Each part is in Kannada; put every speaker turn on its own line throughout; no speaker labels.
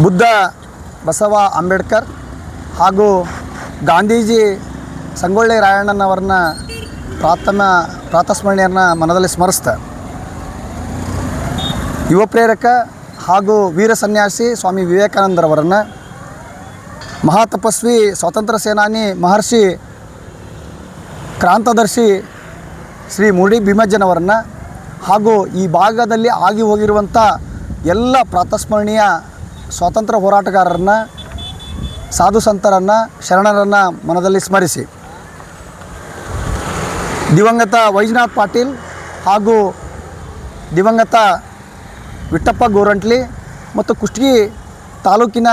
ಬುದ್ಧ ಬಸವ ಅಂಬೇಡ್ಕರ್ ಹಾಗೂ ಗಾಂಧೀಜಿ ಸಂಗೊಳ್ಳಿ ರಾಯಣ್ಣನವರನ್ನ ಪ್ರಾತಸ್ಮರಣೆಯನ್ನು ಮನದಲ್ಲಿ ಸ್ಮರಿಸ್ತಾ ಯುವ ಪ್ರೇರಕ ಹಾಗೂ ವೀರ ಸನ್ಯಾಸಿ ಸ್ವಾಮಿ ವಿವೇಕಾನಂದರವರನ್ನು, ಮಹಾತಪಸ್ವಿ ಸ್ವಾತಂತ್ರ್ಯ ಸೇನಾನಿ ಮಹರ್ಷಿ ಕ್ರಾಂತದರ್ಶಿ ಶ್ರೀ ಮುರುಡಿ ಭೀಮಜ್ಜನವರನ್ನು ಹಾಗೂ ಈ ಭಾಗದಲ್ಲಿ ಆಗಿ ಹೋಗಿರುವಂಥ ಎಲ್ಲ ಪ್ರಾತಸ್ಮರಣೀಯ ಸ್ವಾತಂತ್ರ್ಯ ಹೋರಾಟಗಾರರನ್ನು, ಸಾಧು ಸಂತರನ್ನು, ಶರಣರನ್ನು ಮನದಲ್ಲಿ ಸ್ಮರಿಸಿ ದಿವಂಗತ ವೈಜನಾಥ್ ಪಾಟೀಲ್ ಹಾಗೂ ದಿವಂಗತ ವಿಠಪ್ಪ ಗೋರಂಟ್ಲಿ ಮತ್ತು ಕುಷ್ಟಗಿ ತಾಲೂಕಿನ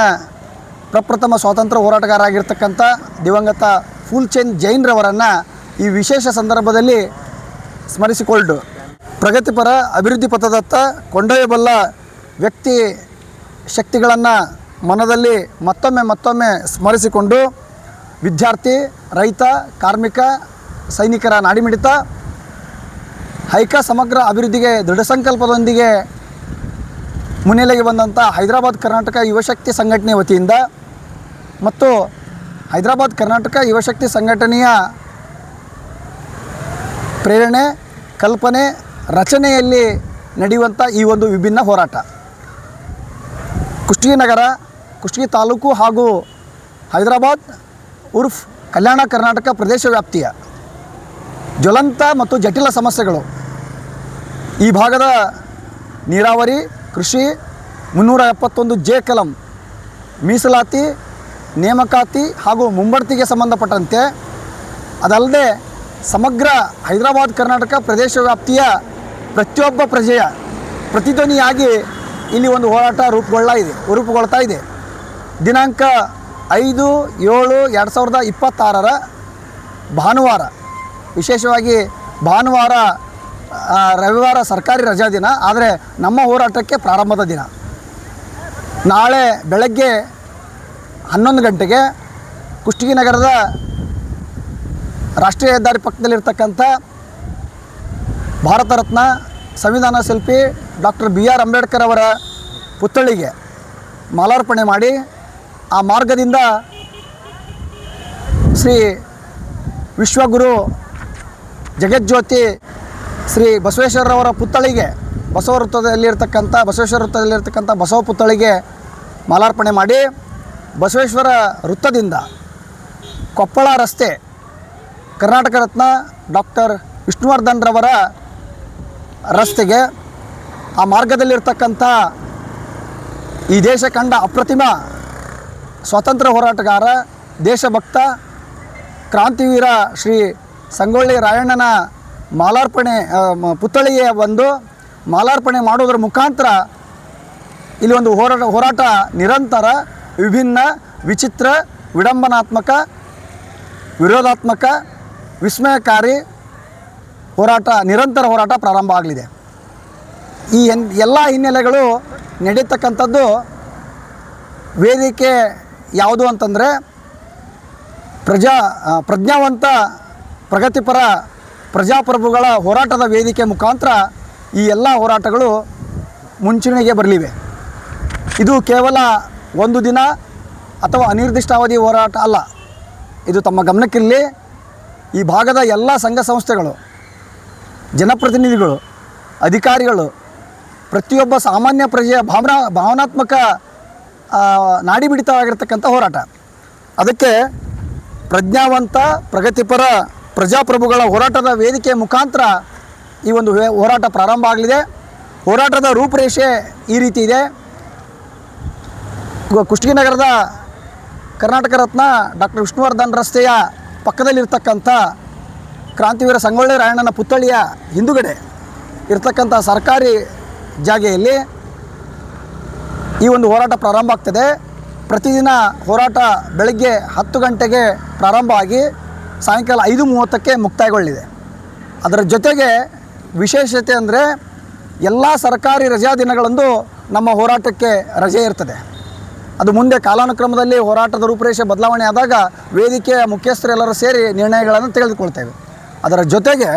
ಪ್ರಪ್ರಥಮ ಸ್ವಾತಂತ್ರ್ಯ ಹೋರಾಟಗಾರ ಆಗಿರ್ತಕ್ಕಂಥ ದಿವಂಗತ ಫೂಲ್ಚಂದ್ ಜೈನ್ರವರನ್ನು ಈ ವಿಶೇಷ ಸಂದರ್ಭದಲ್ಲಿ ಸ್ಮರಿಸಿಕೊಂಡು ಪ್ರಗತಿಪರ ಅಭಿವೃದ್ಧಿ ಪಥದತ್ತ ಕೊಂಡೊಯ್ಯಬಲ್ಲ ವ್ಯಕ್ತಿ ಶಕ್ತಿಗಳನ್ನು ಮನದಲ್ಲಿ ಮತ್ತೊಮ್ಮೆ ಸ್ಮರಿಸಿಕೊಂಡು ವಿದ್ಯಾರ್ಥಿ, ರೈತ, ಕಾರ್ಮಿಕ, ಸೈನಿಕರ ನಾಡಿಮಿಡಿತ ಸಮಗ್ರ ಅಭಿವೃದ್ಧಿಗೆ ದೃಢ ಸಂಕಲ್ಪದೊಂದಿಗೆ ಮುನ್ನೆಲೆಗೆ ಬಂದಂಥ ಹೈದರಾಬಾದ್ ಕರ್ನಾಟಕ ಯುವಶಕ್ತಿ ಸಂಘಟನೆ ವತಿಯಿಂದ ಮತ್ತು ಹೈದರಾಬಾದ್ ಕರ್ನಾಟಕ ಯುವಶಕ್ತಿ ಸಂಘಟನೆಯ ಪ್ರೇರಣೆ, ಕಲ್ಪನೆ, ರಚನೆಯಲ್ಲಿ ನಡೆಯುವಂಥ ಈ ಒಂದು ವಿಭಿನ್ನ ಹೋರಾಟ ಕುಷ್ಟಗಿ ನಗರ, ಕುಷ್ಟಗಿ ತಾಲೂಕು ಹಾಗೂ ಹೈದರಾಬಾದ್ ಉರ್ಫ್ ಕಲ್ಯಾಣ ಕರ್ನಾಟಕ ಪ್ರದೇಶ ವ್ಯಾಪ್ತಿಯ ಜ್ವಲಂತ ಮತ್ತು ಜಟಿಲ ಸಮಸ್ಯೆಗಳು, ಈ ಭಾಗದ ನೀರಾವರಿ, ಕೃಷಿ, 371 ಜೆ ಕಲಂ, ಮೀಸಲಾತಿ, ನೇಮಕಾತಿ ಹಾಗೂ ಮುಂಬಡ್ತಿಗೆ ಸಂಬಂಧಪಟ್ಟಂತೆ, ಅದಲ್ಲದೆ ಸಮಗ್ರ ಹೈದರಾಬಾದ್ ಕರ್ನಾಟಕ ಪ್ರದೇಶ ವ್ಯಾಪ್ತಿಯ ಪ್ರತಿಯೊಬ್ಬ ಪ್ರಜೆಯ ಪ್ರತಿಧ್ವನಿಯಾಗಿ ಇಲ್ಲಿ ಒಂದು ಹೋರಾಟ ರೂಪುಗೊಳ್ತಾ ಇದೆ. ದಿನಾಂಕ 5/7/2026 ಭಾನುವಾರ, ವಿಶೇಷವಾಗಿ ಭಾನುವಾರ, ರವಿವಾರ ಸರ್ಕಾರಿ ರಜಾ ದಿನ, ಆದರೆ ನಮ್ಮ ಹೋರಾಟಕ್ಕೆ ಪ್ರಾರಂಭದ ದಿನ. ನಾಳೆ ಬೆಳಗ್ಗೆ 11 ಗಂಟೆಗೆ ಕುಷ್ಟಗಿ ನಗರದ ರಾಷ್ಟ್ರೀಯ ಹೆದ್ದಾರಿ ಪಕ್ಕದಲ್ಲಿರ್ತಕ್ಕಂಥ ಭಾರತ ರತ್ನ ಸಂವಿಧಾನ ಶಿಲ್ಪಿ ಡಾಕ್ಟರ್ BR ಅಂಬೇಡ್ಕರ್ ಅವರ ಪುತ್ಥಳಿಗೆ ಮಾಲಾರ್ಪಣೆ ಮಾಡಿ, ಆ ಮಾರ್ಗದಿಂದ ಶ್ರೀ ವಿಶ್ವಗುರು ಜಗಜ್ಯೋತಿ ಶ್ರೀ ಬಸವೇಶ್ವರರವರ ಪುತ್ಥಳಿಗೆ, ಬಸವೇಶ್ವರ ವೃತ್ತದಲ್ಲಿರ್ತಕ್ಕಂಥ ಬಸವ ಪುತ್ಥಳಿಗೆ ಮಾಲಾರ್ಪಣೆ ಮಾಡಿ, ಬಸವೇಶ್ವರ ವೃತ್ತದಿಂದ ಕೊಪ್ಪಳ ರಸ್ತೆ ಕರ್ನಾಟಕ ರತ್ನ ಡಾಕ್ಟರ್ ವಿಷ್ಣುವರ್ಧನ್ರವರ ರಸ್ತೆಗೆ, ಆ ಮಾರ್ಗದಲ್ಲಿರ್ತಕ್ಕಂಥ ಈ ದೇಶ ಕಂಡ ಅಪ್ರತಿಮ ಸ್ವಾತಂತ್ರ್ಯ ಹೋರಾಟಗಾರ, ದೇಶಭಕ್ತ, ಕ್ರಾಂತಿವೀರ ಶ್ರೀ ಸಂಗೊಳ್ಳಿ ರಾಯಣ್ಣನ ಪುತ್ಥಳಿಗೆ ಬಂದು ಮಾಲಾರ್ಪಣೆ ಮಾಡೋದ್ರ ಮುಖಾಂತರ ಇಲ್ಲಿ ಒಂದು ಹೋರಾಟ ನಿರಂತರ, ವಿಭಿನ್ನ, ವಿಚಿತ್ರ, ವಿಡಂಬನಾತ್ಮಕ, ವಿರೋಧಾತ್ಮಕ, ವಿಸ್ಮಯಕಾರಿ ನಿರಂತರ ಹೋರಾಟ ಪ್ರಾರಂಭ ಆಗಲಿದೆ. ಈ ಎಲ್ಲ ಹಿನ್ನೆಲೆಗಳು ನಡೀತಕ್ಕಂಥದ್ದು ವೇದಿಕೆ ಯಾವುದು ಅಂತಂದರೆ ಪ್ರಜ್ಞಾವಂತ ಪ್ರಗತಿಪರ ಪ್ರಜಾಪ್ರಭುಗಳ ಹೋರಾಟದ ವೇದಿಕೆ ಮುಖಾಂತರ ಈ ಎಲ್ಲ ಹೋರಾಟಗಳು ಮುಂಚೂಣಿಗೆ ಬರಲಿವೆ. ಇದು ಕೇವಲ ಒಂದು ದಿನ ಅಥವಾ ಅನಿರ್ದಿಷ್ಟಾವಧಿ ಹೋರಾಟ ಅಲ್ಲ. ಇದು ತಮ್ಮ ಗಮನಕ್ಕಿರಲಿ. ಈ ಭಾಗದ ಎಲ್ಲ ಸಂಘ ಸಂಸ್ಥೆಗಳು, ಜನಪ್ರತಿನಿಧಿಗಳು, ಅಧಿಕಾರಿಗಳು, ಪ್ರತಿಯೊಬ್ಬ ಸಾಮಾನ್ಯ ಪ್ರಜೆಯ ಭಾವನಾತ್ಮಕ ನಾಡಿಮಿಡಿತವಾಗಿರ್ತಕ್ಕಂಥ ಹೋರಾಟ. ಅದಕ್ಕೆ ಪ್ರಜ್ಞಾವಂತ ಪ್ರಗತಿಪರ ಪ್ರಜಾಪ್ರಭುಗಳ ಹೋರಾಟದ ವೇದಿಕೆ ಮುಖಾಂತರ ಈ ಒಂದು ಹೋರಾಟ ಪ್ರಾರಂಭ ಆಗಲಿದೆ. ಹೋರಾಟದ ರೂಪುರೇಷೆ ಈ ರೀತಿ ಇದೆ. ಕುಷ್ಟಗಿ ನಗರದ ಕರ್ನಾಟಕ ರತ್ನ ಡಾಕ್ಟರ್ ವಿಷ್ಣುವರ್ಧನ್ ರಸ್ತೆಯ ಪಕ್ಕದಲ್ಲಿರ್ತಕ್ಕಂಥ ಕ್ರಾಂತಿವೀರ ಸಂಗೊಳ್ಳಿ ರಾಯಣ್ಣನ ಪುತ್ಥಳಿಯ ಹಿಂದುಗಡೆ ಇರ್ತಕ್ಕಂಥ ಸರ್ಕಾರಿ ಜಾಗೆಯಲ್ಲಿ ಈ ಒಂದು ಹೋರಾಟ ಪ್ರಾರಂಭ ಆಗ್ತದೆ. ಪ್ರತಿದಿನ ಹೋರಾಟ ಬೆಳಗ್ಗೆ 10 ಗಂಟೆಗೆ ಪ್ರಾರಂಭ ಆಗಿ ಸಾಯಂಕಾಲ 5:30ಕ್ಕೆ ಮುಕ್ತಾಯಗೊಳ್ಳಿದೆ. ಅದರ ಜೊತೆಗೆ ವಿಶೇಷತೆ ಅಂದರೆ ಎಲ್ಲ ಸರ್ಕಾರಿ ರಜಾ ದಿನಗಳಂದು ನಮ್ಮ ಹೋರಾಟಕ್ಕೆ ರಜೆ ಇರ್ತದೆ. ಅದು ಮುಂದೆ ಕಾಲಾನುಕ್ರಮದಲ್ಲಿ ಹೋರಾಟದ ರೂಪುರೇಷೆ ಬದಲಾವಣೆ ಆದಾಗ ವೇದಿಕೆಯ ಮುಖ್ಯಸ್ಥರೆಲ್ಲರೂ ಸೇರಿ ನಿರ್ಣಯಗಳನ್ನು ತೆಗೆದುಕೊಳ್ತೇವೆ. ಅದರ ಜೊತೆಗೆ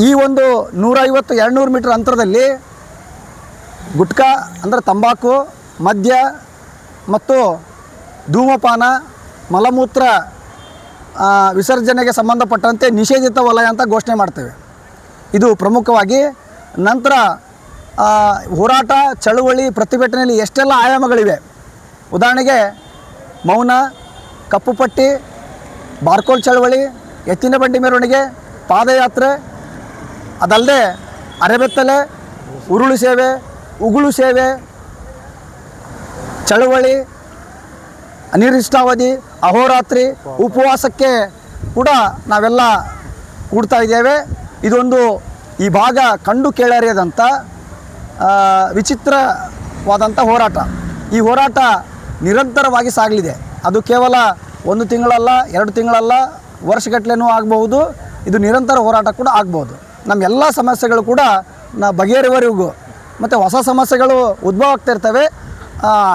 ಈ ಒಂದು 150-200 ಮೀಟರ್ ಅಂತರದಲ್ಲಿ ಗುಟ್ಕಾ ಅಂದರೆ ತಂಬಾಕು, ಮದ್ಯ ಮತ್ತು ಧೂಮಪಾನ ಮಲಮೂತ್ರ ವಿಸರ್ಜನೆಗೆ ಸಂಬಂಧಪಟ್ಟಂತೆ ನಿಷೇಧಿತ ವಲಯ ಅಂತ ಘೋಷಣೆ ಮಾಡ್ತೇವೆ. ಇದು ಪ್ರಮುಖವಾಗಿ. ನಂತರ ಹೋರಾಟ ಚಳುವಳಿ ಪ್ರತಿಭಟನೆಯಲ್ಲಿ ಎಷ್ಟೆಲ್ಲ ಆಯಾಮಗಳಿವೆ. ಉದಾಹರಣೆಗೆ ಮೌನ, ಕಪ್ಪು ಪಟ್ಟಿ, ಬಾರ್ಕೋಲ್ ಚಳವಳಿ, ಎತ್ತಿನ ಬಂಡಿ ಮೆರವಣಿಗೆ, ಪಾದಯಾತ್ರೆ, ಅದಲ್ಲದೆ ಅರೆಬೆತ್ತಲೆ, ಉರುಳು ಸೇವೆ, ಉಗುಳು ಸೇವೆ, ಚಳವಳಿ, ಅನಿರ್ದಿಷ್ಟಾವಧಿ, ಅಹೋರಾತ್ರಿ, ಉಪವಾಸಕ್ಕೆ ಕೂಡ ನಾವೆಲ್ಲ ಕೂಡ್ತಾ ಇದ್ದೇವೆ. ಇದೊಂದು ಈ ಭಾಗ ಕಂಡು ಕೇಳರಿಯದಂಥ ವಿಚಿತ್ರವಾದಂಥ ಹೋರಾಟ. ಈ ಹೋರಾಟ ನಿರಂತರವಾಗಿ ಸಾಗಲಿದೆ. ಅದು ಕೇವಲ 1 ತಿಂಗಳಲ್ಲ, 2 ತಿಂಗಳಲ್ಲ, ವರ್ಷಗಟ್ಟಲೆನೂ ಆಗಬಹುದು. ಇದು ನಿರಂತರ ಹೋರಾಟ ಕೂಡ ಆಗ್ಬೋದು. ನಮ್ಮ ಎಲ್ಲ ಸಮಸ್ಯೆಗಳು ಕೂಡ ಬಗೆಹರಿವರೆಗೂ ಮತ್ತು ಹೊಸ ಸಮಸ್ಯೆಗಳು ಉದ್ಭವ ಆಗ್ತಾ ಇರ್ತವೆ.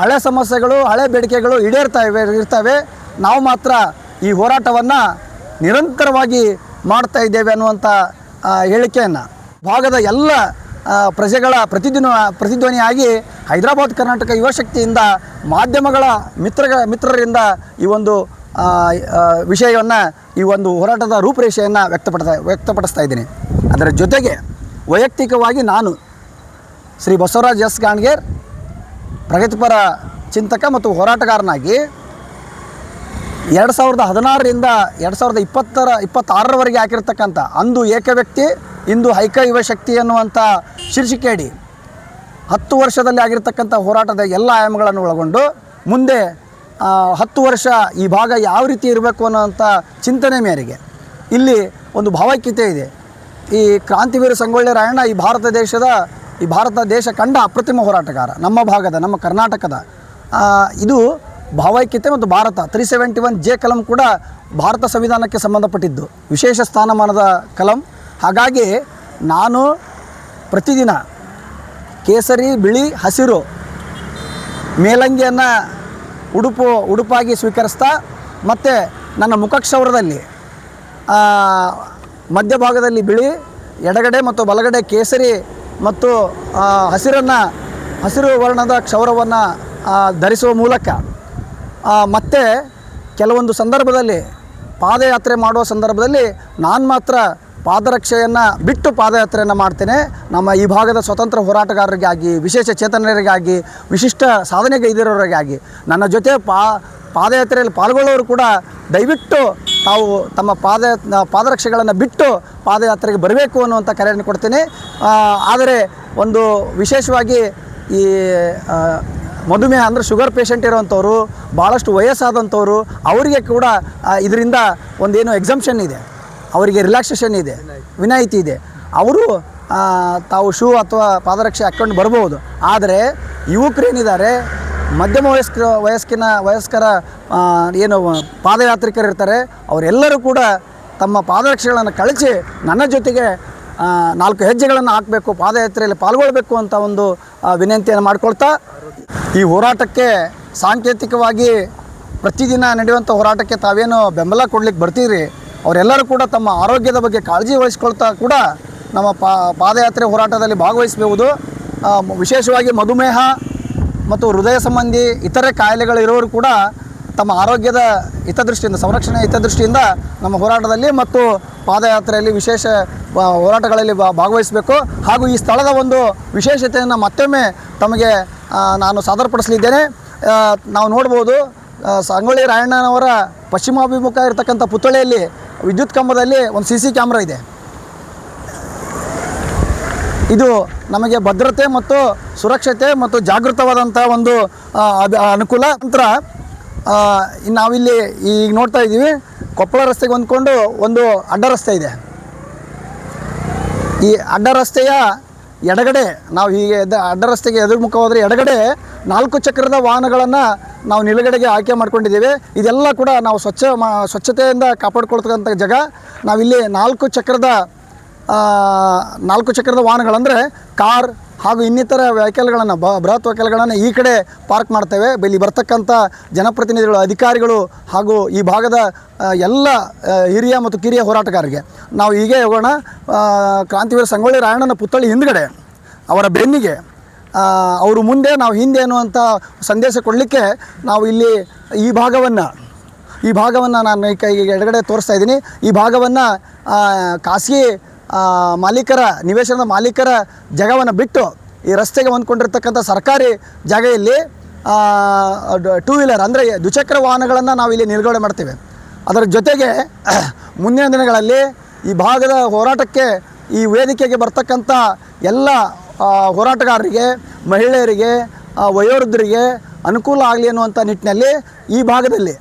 ಹಳೆ ಸಮಸ್ಯೆಗಳು, ಹಳೆ ಬೇಡಿಕೆಗಳು ಇರ್ತವೆ. ನಾವು ಮಾತ್ರ ಈ ಹೋರಾಟವನ್ನು ನಿರಂತರವಾಗಿ ಮಾಡ್ತಾ ಇದ್ದೇವೆ ಅನ್ನುವಂಥ ಹೇಳಿಕೆಯನ್ನು ಭಾಗದ ಎಲ್ಲ ಪ್ರಜೆಗಳ ಪ್ರತಿಧ್ವನಿಯಾಗಿ ಹೈದರಾಬಾದ್ ಕರ್ನಾಟಕ ಯುವಶಕ್ತಿಯಿಂದ ಮಾಧ್ಯಮಗಳ ಮಿತ್ರರಿಂದ ಈ ಒಂದು ವಿಷಯವನ್ನು, ಈ ಒಂದು ಹೋರಾಟದ ರೂಪುರೇಷೆಯನ್ನು ವ್ಯಕ್ತಪಡಿಸ್ತಾ ಇದ್ದೀನಿ. ಅದರ ಜೊತೆಗೆ ವೈಯಕ್ತಿಕವಾಗಿ ನಾನು ಶ್ರೀ ಬಸವರಾಜ್ ಎಸ್ ಗಾಣಗೇರ್ ಪ್ರಗತಿಪರ ಚಿಂತಕ ಮತ್ತು ಹೋರಾಟಗಾರನಾಗಿ 2016ರಿಂದ 2026ರವರೆಗೆ ಹಾಕಿರ್ತಕ್ಕಂಥ ಅಂದು ಏಕವ್ಯಕ್ತಿ ಇಂದು ಹೈಕ ಯುವಶಕ್ತಿ ಅನ್ನುವಂಥ ಶೀರ್ಷಿಕೆಯಡಿ 10 ವರ್ಷದಲ್ಲಿ ಆಗಿರ್ತಕ್ಕಂಥ ಹೋರಾಟದ ಎಲ್ಲ ಆಯಾಮಗಳನ್ನು ಒಳಗೊಂಡು ಮುಂದೆ 10 ವರ್ಷ ಈ ಭಾಗ ಯಾವ ರೀತಿ ಇರಬೇಕು ಅನ್ನೋಂಥ ಚಿಂತನೆ ಮೇರೆಗೆ ಇಲ್ಲಿ ಒಂದು ಭಾವೈಕ್ಯತೆ ಇದೆ. ಈ ಕ್ರಾಂತಿವೀರ ಸಂಗೊಳ್ಳಿ ರಾಯಣ್ಣ ಈ ಭಾರತ ದೇಶ ಕಂಡ ಅಪ್ರತಿಮ ಹೋರಾಟಗಾರ, ನಮ್ಮ ಭಾಗದ, ನಮ್ಮ ಕರ್ನಾಟಕದ. ಇದು ಭಾವೈಕ್ಯತೆ ಮತ್ತು ಭಾರತ 371J ಕಲಂ ಕೂಡ ಭಾರತ ಸಂವಿಧಾನಕ್ಕೆ ಸಂಬಂಧಪಟ್ಟಿದ್ದು, ವಿಶೇಷ ಸ್ಥಾನಮಾನದ ಕಲಂ. ಹಾಗಾಗಿ ನಾನು ಪ್ರತಿದಿನ ಕೇಸರಿ, ಬಿಳಿ, ಹಸಿರು ಮೇಲಂಗಿಯನ್ನು ಉಡುಪಾಗಿ ಸ್ವೀಕರಿಸ್ತಾ, ಮತ್ತು ನನ್ನ ಮುಖಕ್ಷೌರದಲ್ಲಿ ಮಧ್ಯಭಾಗದಲ್ಲಿ ಬಿಳಿ, ಎಡಗಡೆ ಮತ್ತು ಬಲಗಡೆ ಕೇಸರಿ ಮತ್ತು ಹಸಿರು ವರ್ಣದ ಕ್ಷೌರವನ್ನು ಧರಿಸುವ ಮೂಲಕ, ಮತ್ತು ಕೆಲವೊಂದು ಸಂದರ್ಭದಲ್ಲಿ ಪಾದಯಾತ್ರೆ ಮಾಡುವ ಸಂದರ್ಭದಲ್ಲಿ ನಾನು ಮಾತ್ರ ಪಾದರಕ್ಷೆಯನ್ನು ಬಿಟ್ಟು ಪಾದಯಾತ್ರೆಯನ್ನು ಮಾಡ್ತೇನೆ. ನಮ್ಮ ಈ ಭಾಗದ ಸ್ವತಂತ್ರ ಹೋರಾಟಗಾರರಿಗಾಗಿ, ವಿಶೇಷ ಚೇತನರಿಗಾಗಿ, ವಿಶಿಷ್ಟ ಸಾಧನೆಗೈದಿರೋರಿಗಾಗಿ, ನನ್ನ ಜೊತೆ ಪಾದಯಾತ್ರೆಯಲ್ಲಿ ಪಾಲ್ಗೊಳ್ಳೋರು ಕೂಡ ದಯವಿಟ್ಟು ತಾವು ತಮ್ಮ ಪಾದರಕ್ಷೆಗಳನ್ನು ಬಿಟ್ಟು ಪಾದಯಾತ್ರೆಗೆ ಬರಬೇಕು ಅನ್ನುವಂಥ ಕರೆಯನ್ನು ಕೊಡ್ತೀನಿ. ಆದರೆ ಒಂದು ವಿಶೇಷವಾಗಿ ಈ ಮಧುಮೇಹ ಅಂದರೆ ಶುಗರ್ ಪೇಷಂಟ್ ಇರೋವಂಥವ್ರು, ಭಾಳಷ್ಟು ವಯಸ್ಸಾದಂಥವ್ರು, ಅವರಿಗೆ ಕೂಡ ಇದರಿಂದ ಒಂದೇನು ಎಕ್ಸಂಪ್ಷನ್ ಇದೆ, ಅವರಿಗೆ ರಿಲ್ಯಾಕ್ಸೇಷನ್ ಇದೆ, ವಿನಾಯಿತಿ ಇದೆ. ಅವರು ತಾವು ಶೂ ಅಥವಾ ಪಾದರಕ್ಷೆ ಹಾಕ್ಕೊಂಡು ಬರ್ಬೋದು. ಆದರೆ ಯುವಕರೇನಿದ್ದಾರೆ, ಮಧ್ಯಮ ವಯಸ್ಕರ ಏನು ಪಾದಯಾತ್ರಿಕರು ಇರ್ತಾರೆ, ಅವರೆಲ್ಲರೂ ಕೂಡ ತಮ್ಮ ಪಾದರಕ್ಷೆಗಳನ್ನು ಕಳಚಿ ನನ್ನ ಜೊತೆಗೆ 4 ಹೆಜ್ಜೆಗಳನ್ನು ಹಾಕಬೇಕು, ಪಾದಯಾತ್ರೆಯಲ್ಲಿ ಪಾಲ್ಗೊಳ್ಳಬೇಕು ಅಂತ ಒಂದು ವಿನಂತಿಯನ್ನು ಮಾಡ್ಕೊಳ್ತಾ, ಈ ಹೋರಾಟಕ್ಕೆ ಸಾಂಕೇತಿಕವಾಗಿ ಪ್ರತಿದಿನ ನಡೆಯುವಂಥ ಹೋರಾಟಕ್ಕೆ ತಾವೇನು ಬೆಂಬಲ ಕೊಡ್ಲಿಕ್ಕೆ ಬರ್ತೀರಿ, ಅವರೆಲ್ಲರೂ ಕೂಡ ತಮ್ಮ ಆರೋಗ್ಯದ ಬಗ್ಗೆ ಕಾಳಜಿ ವಹಿಸ್ಕೊಳ್ತಾ ಕೂಡ ನಮ್ಮ ಪಾದಯಾತ್ರೆ ಹೋರಾಟದಲ್ಲಿ ಭಾಗವಹಿಸಬಹುದು. ವಿಶೇಷವಾಗಿ ಮಧುಮೇಹ ಮತ್ತು ಹೃದಯ ಸಂಬಂಧಿ ಇತರೆ ಕಾಯಿಲೆಗಳಿರೋರು ಕೂಡ ತಮ್ಮ ಆರೋಗ್ಯದ ಹಿತದೃಷ್ಟಿಯಿಂದ, ಸಂರಕ್ಷಣೆಯ ಹಿತದೃಷ್ಟಿಯಿಂದ ನಮ್ಮ ಹೋರಾಟದಲ್ಲಿ ಮತ್ತು ಪಾದಯಾತ್ರೆಯಲ್ಲಿ ವಿಶೇಷ ಹೋರಾಟಗಳಲ್ಲಿ ಭಾಗವಹಿಸಬೇಕು. ಹಾಗೂ ಈ ಸ್ಥಳದ ಒಂದು ವಿಶೇಷತೆಯನ್ನು ಮತ್ತೊಮ್ಮೆ ತಮಗೆ ನಾನು ಸಾದರಪಡಿಸಲಿದ್ದೇನೆ. ನಾವು ನೋಡ್ಬೋದು, ಸಂಗೊಳ್ಳಿ ರಾಯಣ್ಣನವರ ಪಶ್ಚಿಮಾಭಿಮುಖ ಇರತಕ್ಕಂಥ ಪುತ್ಥಳಿಯಲ್ಲಿ ವಿದ್ಯುತ್ ಕಂಬದಲ್ಲಿ ಒಂದು CC ಕ್ಯಾಮ್ರಾ ಇದೆ. ಇದು ನಮಗೆ ಭದ್ರತೆ ಮತ್ತು ಸುರಕ್ಷತೆ ಮತ್ತು ಜಾಗೃತವಾದಂಥ ಒಂದು ಅನುಕೂಲ. ನಂತರ ನಾವಿಲ್ಲಿ ಈಗ ನೋಡ್ತಾ ಇದ್ದೀವಿ, ಕೊಪ್ಪಳ ರಸ್ತೆಗೆ ಹೊಂದ್ಕೊಂಡು ಒಂದು ಅಡ್ಡ ರಸ್ತೆ ಇದೆ. ಈ ಅಡ್ಡ ರಸ್ತೆಯ ಎಡಗಡೆ ನಾವು ಹೀಗೆ ಅಡ್ಡ ರಸ್ತೆಗೆ ಎದುರುಮುಖ ಹೋದರೆ ಎಡಗಡೆ 4 ಚಕ್ರದ ವಾಹನಗಳನ್ನು ನಾವು ನಿಲುಗಡೆಗೆ ಆಯ್ಕೆ ಮಾಡ್ಕೊಂಡಿದ್ದೇವೆ. ಇದೆಲ್ಲ ಕೂಡ ನಾವು ಸ್ವಚ್ಛತೆಯಿಂದ ಕಾಪಾಡ್ಕೊಳ್ತಕ್ಕಂಥ ಜಾಗ. ನಾವಿಲ್ಲಿ 4 ಚಕ್ರದ ವಾಹನಗಳಂದರೆ ಕಾರ್ ಹಾಗೂ ಇನ್ನಿತರ ವೆಹಿಕಲ್ಗಳನ್ನು, ಬೃಹತ್ ವೆಹಿಕಲ್ಗಳನ್ನು ಈ ಕಡೆ ಪಾರ್ಕ್ ಮಾಡ್ತೇವೆ. ಇಲ್ಲಿ ಬರ್ತಕ್ಕಂಥ ಜನಪ್ರತಿನಿಧಿಗಳು, ಅಧಿಕಾರಿಗಳು ಹಾಗೂ ಈ ಭಾಗದ ಎಲ್ಲ ಹಿರಿಯ ಮತ್ತು ಕಿರಿಯ ಹೋರಾಟಗಾರರಿಗೆ ನಾವು ಹೀಗೆ ಹೋಗೋಣ. ಕ್ರಾಂತಿವೀರ ಸಂಗೊಳ್ಳಿ ರಾಯಣ್ಣನ ಪುತ್ಥಳಿ ಹಿಂದ್ಗಡೆ ಅವರ ಬೆನ್ನಿಗೆ ಅವರು ಮುಂದೆ ನಾವು ಹಿಂದೆ ಅನ್ನುವಂಥ ಸಂದೇಶ ಕೊಡಲಿಕ್ಕೆ ನಾವು ಇಲ್ಲಿ ಈ ಭಾಗವನ್ನು ನಾನು ಈಗ ಎಡಗಡೆ ತೋರಿಸ್ತಾ ಇದ್ದೀನಿ. ಈ ಭಾಗವನ್ನು ಖಾಸಗಿ ಮಾಲೀಕರ ನಿವೇಶನದ ಮಾಲೀಕರ ಜಾಗವನ್ನು ಬಿಟ್ಟು ಈ ರಸ್ತೆಗೆ ಹೊಂದ್ಕೊಂಡಿರ್ತಕ್ಕಂಥ ಸರ್ಕಾರಿ ಜಾಗೆಯಲ್ಲಿ ಟೂ ವೀಲರ್ ಅಂದರೆ ದ್ವಿಚಕ್ರ ವಾಹನಗಳನ್ನು ನಾವು ಇಲ್ಲಿ ನಿಲುಗಡೆ ಮಾಡ್ತೇವೆ. ಅದರ ಜೊತೆಗೆ ಮುಂದಿನ ದಿನಗಳಲ್ಲಿ ಈ ಭಾಗದ ಹೋರಾಟಕ್ಕೆ ಈ ವೇದಿಕೆಗೆ ಬರ್ತಕ್ಕಂಥ ಎಲ್ಲ ಹೋರಾಟಗಾರರಿಗೆ, ಮಹಿಳೆಯರಿಗೆ, ವಯೋವೃದ್ಧರಿಗೆ ಅನುಕೂಲ ಆಗಲಿ ಅನ್ನುವಂಥ ನಿಟ್ಟಿನಲ್ಲಿ ಈ ಭಾಗದಲ್ಲಿ,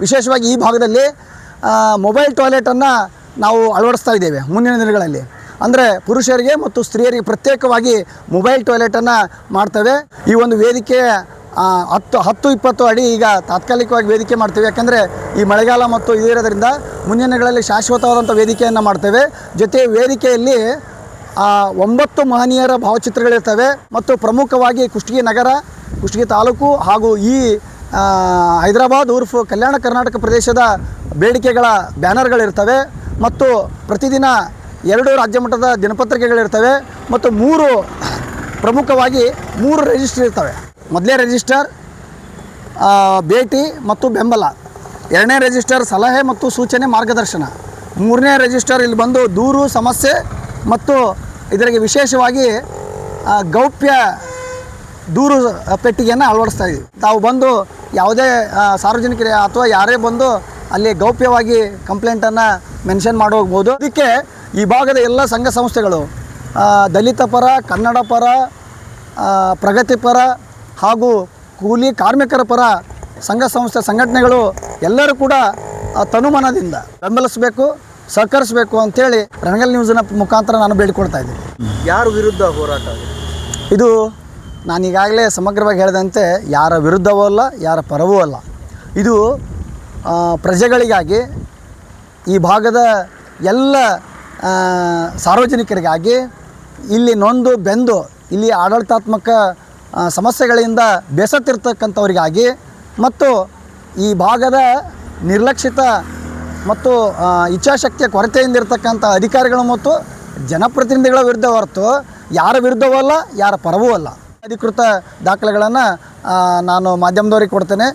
ವಿಶೇಷವಾಗಿ ಈ ಭಾಗದಲ್ಲಿ ಮೊಬೈಲ್ ಟಾಯ್ಲೆಟನ್ನು ನಾವು ಅಳವಡಿಸ್ತಾ ಇದ್ದೇವೆ. ಮುಂದಿನ ದಿನಗಳಲ್ಲಿ ಅಂದರೆ ಪುರುಷರಿಗೆ ಮತ್ತು ಸ್ತ್ರೀಯರಿಗೆ ಪ್ರತ್ಯೇಕವಾಗಿ ಮೊಬೈಲ್ ಟಾಯ್ಲೆಟನ್ನು ಮಾಡ್ತೇವೆ. ಈ ಒಂದು ವೇದಿಕೆ 10-20 ಅಡಿ ಈಗ ತಾತ್ಕಾಲಿಕವಾಗಿ ವೇದಿಕೆ ಮಾಡ್ತೇವೆ. ಯಾಕೆಂದರೆ ಈ ಮಳೆಗಾಲ ಮತ್ತು ಇದಿರೋದ್ರಿಂದ ಮುಂದಿನ ದಿನಗಳಲ್ಲಿ ಶಾಶ್ವತವಾದಂಥ ವೇದಿಕೆಯನ್ನು ಮಾಡ್ತೇವೆ. ಜೊತೆ ವೇದಿಕೆಯಲ್ಲಿ 9 ಮಹನೀಯರ ಭಾವಚಿತ್ರಗಳಿರ್ತವೆ ಮತ್ತು ಪ್ರಮುಖವಾಗಿ ಕುಷ್ಟಗಿ ನಗರ, ಕುಷ್ಟಗಿ ತಾಲೂಕು ಹಾಗೂ ಈ ಹೈದರಾಬಾದ್ ಉರ್ಫ್ ಕಲ್ಯಾಣ ಕರ್ನಾಟಕ ಪ್ರದೇಶದ ಬೇಡಿಕೆಗಳ ಬ್ಯಾನರ್ಗಳಿರ್ತವೆ ಮತ್ತು ಪ್ರತಿದಿನ 2 ರಾಜ್ಯ ಮಟ್ಟದ ದಿನಪತ್ರಿಕೆಗಳಿರ್ತವೆ ಮತ್ತು ಪ್ರಮುಖವಾಗಿ 3 ರಿಜಿಸ್ಟರ್ ಇರ್ತವೆ. ಮೊದಲನೇ ರಿಜಿಸ್ಟರ್ ಭೇಟಿ ಮತ್ತು ಬೆಂಬಲ, 2ನೇ ರಿಜಿಸ್ಟರ್ ಸಲಹೆ ಮತ್ತು ಸೂಚನೆ ಮಾರ್ಗದರ್ಶನ, 3ನೇ ರಿಜಿಸ್ಟರ್ ಇಲ್ಲಿ ಬಂದು ದೂರು ಸಮಸ್ಯೆ ಮತ್ತು ಇದರಿಗೆ ವಿಶೇಷವಾಗಿ ಗೌಪ್ಯ ದೂರು ಪೆಟ್ಟಿಗೆಯನ್ನು ಅಳವಡಿಸ್ತಾ ಇದ್ದೀವಿ. ತಾವು ಬಂದು ಯಾವುದೇ ಸಾರ್ವಜನಿಕರೇ ಅಥವಾ ಯಾರೇ ಬಂದು ಅಲ್ಲಿ ಗೌಪ್ಯವಾಗಿ ಕಂಪ್ಲೇಂಟನ್ನು ಮೆನ್ಷನ್ ಮಾಡಿ ಹೋಗ್ಬೋದು. ಅದಕ್ಕೆ ಈ ಭಾಗದ ಎಲ್ಲ ಸಂಘ ಸಂಸ್ಥೆಗಳು, ದಲಿತ ಪರ, ಕನ್ನಡ ಪರ, ಪ್ರಗತಿಪರ ಹಾಗೂ ಕೂಲಿ ಕಾರ್ಮಿಕರ ಪರ ಸಂಘ ಸಂಸ್ಥೆ ಸಂಘಟನೆಗಳು ಎಲ್ಲರೂ ಕೂಡ ತನುಮನದಿಂದ ಬೆಂಬಲಿಸಬೇಕು, ಸಹಕರಿಸಬೇಕು ಅಂಥೇಳಿ ರಣಗಲ್ ನ್ಯೂಸ್ನ ಮುಖಾಂತರ ನಾನು ಬೇಡಿಕೊಳ್ತಾ ಇದ್ದೀನಿ.
ಯಾರ ವಿರುದ್ಧ ಹೋರಾಟ?
ಇದು ನಾನು ಈಗಾಗಲೇ ಸಮಗ್ರವಾಗಿ ಹೇಳಿದಂತೆ ಯಾರ ವಿರುದ್ಧವೂ ಅಲ್ಲ, ಯಾರ ಪರವೂ ಅಲ್ಲ. ಇದು ಪ್ರಜೆಗಳಿಗಾಗಿ, ಈ ಭಾಗದ ಎಲ್ಲ ಸಾರ್ವಜನಿಕರಿಗಾಗಿ, ಇಲ್ಲಿ ನೊಂದು ಬೆಂದು ಇಲ್ಲಿ ಆಡಳಿತಾತ್ಮಕ ಸಮಸ್ಯೆಗಳಿಂದ ಬೇಸತ್ತಿರ್ತಕ್ಕಂಥವರಿಗಾಗಿ ಮತ್ತು ಈ ಭಾಗದ ನಿರ್ಲಕ್ಷಿತ ಮತ್ತು ಇಚ್ಛಾಶಕ್ತಿಯ ಕೊರತೆಯಿಂದ ಇರತಕ್ಕಂಥ ಅಧಿಕಾರಿಗಳು ಮತ್ತು ಜನಪ್ರತಿನಿಧಿಗಳ ವಿರುದ್ಧ ಹೊರತು ಯಾರ ವಿರುದ್ಧವೂ ಅಲ್ಲ, ಯಾರ ಪರವೂ ಅಲ್ಲ. ಅಧಿಕೃತ ದಾಖಲೆಗಳನ್ನು ನಾನು ಮಾಧ್ಯಮದವರಿಗೆ ಕೊಡ್ತೇನೆ.